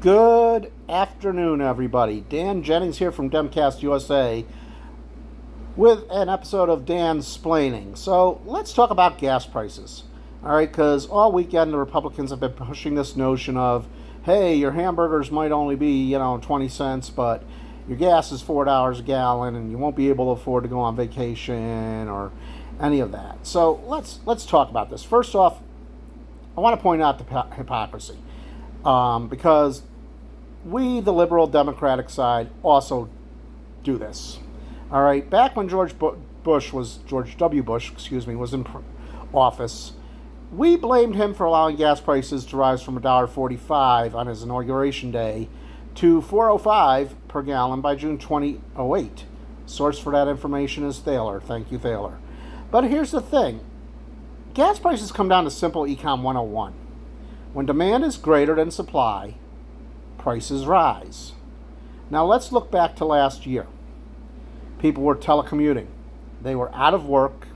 Good afternoon, everybody. Dan Jennings here from Demcast USA with an episode of Dan-splaining. So let's talk about gas prices. All right, because all weekend the Republicans have been pushing this notion of, hey, your hamburgers might only be, 20 cents, but your gas is $4 a gallon and you won't be able to afford to go on vacation or any of that. So let's talk about this. First off, I want to point out the hypocrisy. Because we, the liberal Democratic side, also do this. All right, back when George W. Bush was in office, we blamed him for allowing gas prices to rise from $1.45 on his inauguration day to $4.05 per gallon by June 2008. Source for that information is Thaler. Thank you, Thaler. But here's the thing. Gas prices come down to simple Econ 101. When demand is greater than supply, prices rise. Now let's look back to last year. People were telecommuting. They were out of work.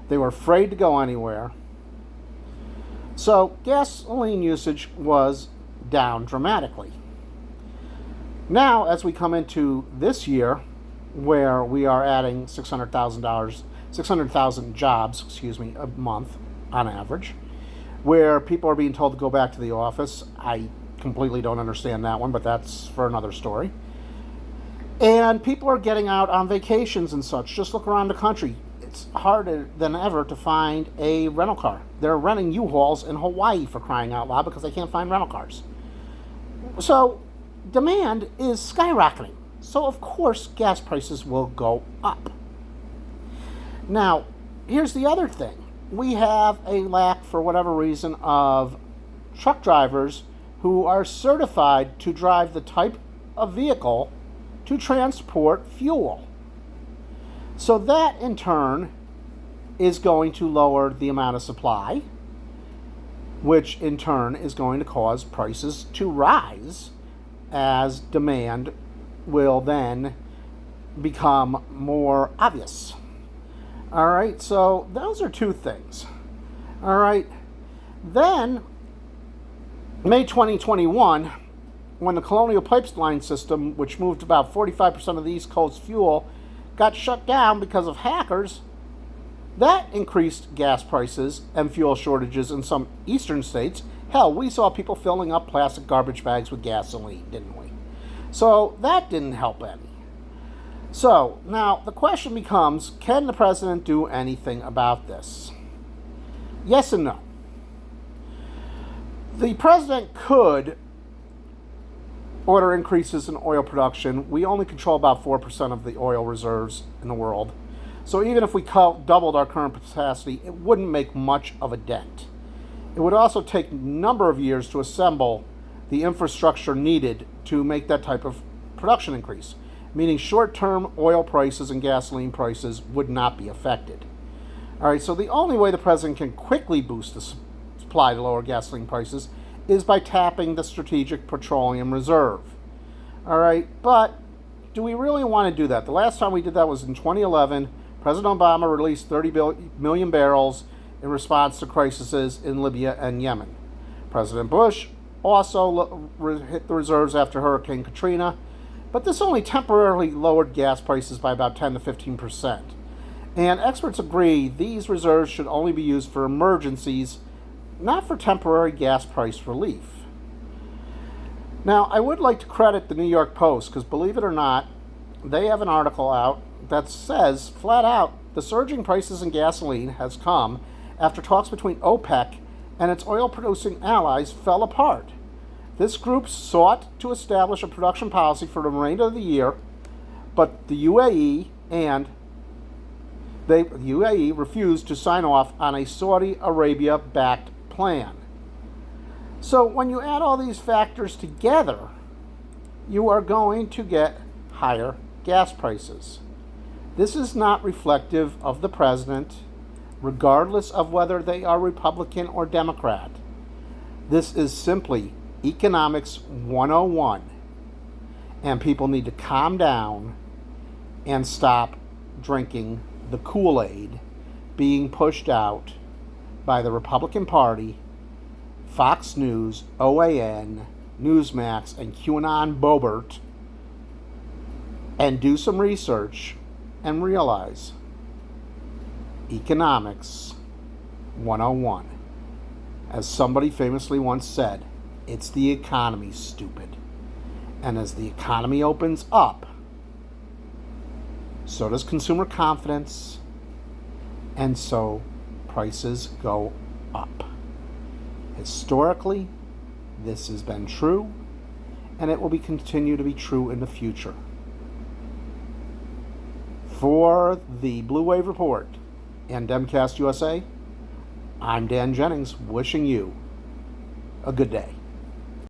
They were afraid to go anywhere. So gasoline usage was down dramatically. Now, as we come into this year, where we are adding 600,000 jobs, a month on average, where people are being told to go back to the office. I completely don't understand that one, but that's for another story. And people are getting out on vacations and such. Just look around the country. It's harder than ever to find a rental car. They're renting U-Hauls in Hawaii, for crying out loud, because they can't find rental cars. So demand is skyrocketing. So of course gas prices will go up. Now, here's the other thing. We have a lack, for whatever reason, of truck drivers who are certified to drive the type of vehicle to transport fuel. So that, in turn, is going to lower the amount of supply, which in turn is going to cause prices to rise as demand will then become more obvious. All right, so those are two things. All right, then May 2021, when the Colonial Pipeline system, which moved about 45% of the East Coast fuel, got shut down because of hackers, that increased gas prices and fuel shortages in some eastern states. Hell, we saw people filling up plastic garbage bags with gasoline, didn't we? So that didn't help any. So, now the question becomes, can the president do anything about this? Yes and no. The president could order increases in oil production. We only control about 4% of the oil reserves in the world. So even if we doubled our current capacity, it wouldn't make much of a dent. It would also take a number of years to assemble the infrastructure needed to make that type of production increase, meaning short-term oil prices and gasoline prices would not be affected. All right, so the only way the president can quickly boost the supply to lower gasoline prices is by tapping the Strategic Petroleum Reserve. All right, but do we really want to do that? The last time we did that was in 2011. President Obama released 30 million barrels in response to crises in Libya and Yemen. President Bush also hit the reserves after Hurricane Katrina, but this only temporarily lowered gas prices by about 10 to 15%. And experts agree these reserves should only be used for emergencies, not for temporary gas price relief. Now, I would like to credit the New York Post, because believe it or not, they have an article out that says, flat out, the surging prices in gasoline has come after talks between OPEC and its oil-producing allies fell apart. This group sought to establish a production policy for the remainder of the year, but the UAE refused to sign off on a Saudi Arabia-backed plan. So when you add all these factors together, you are going to get higher gas prices. This is not reflective of the president, regardless of whether they are Republican or Democrat. This is simply Economics 101, and people need to calm down and stop drinking the Kool-Aid being pushed out by the Republican Party, Fox News, OAN, Newsmax, and QAnon Bobert and do some research and realize economics 101. As somebody famously once said, it's the economy, stupid. And as the economy opens up, so does consumer confidence, and so prices go up. Historically, this has been true, and it will continue to be true in the future. For the Blue Wave Report and Demcast USA, I'm Dan Jennings, wishing you a good day.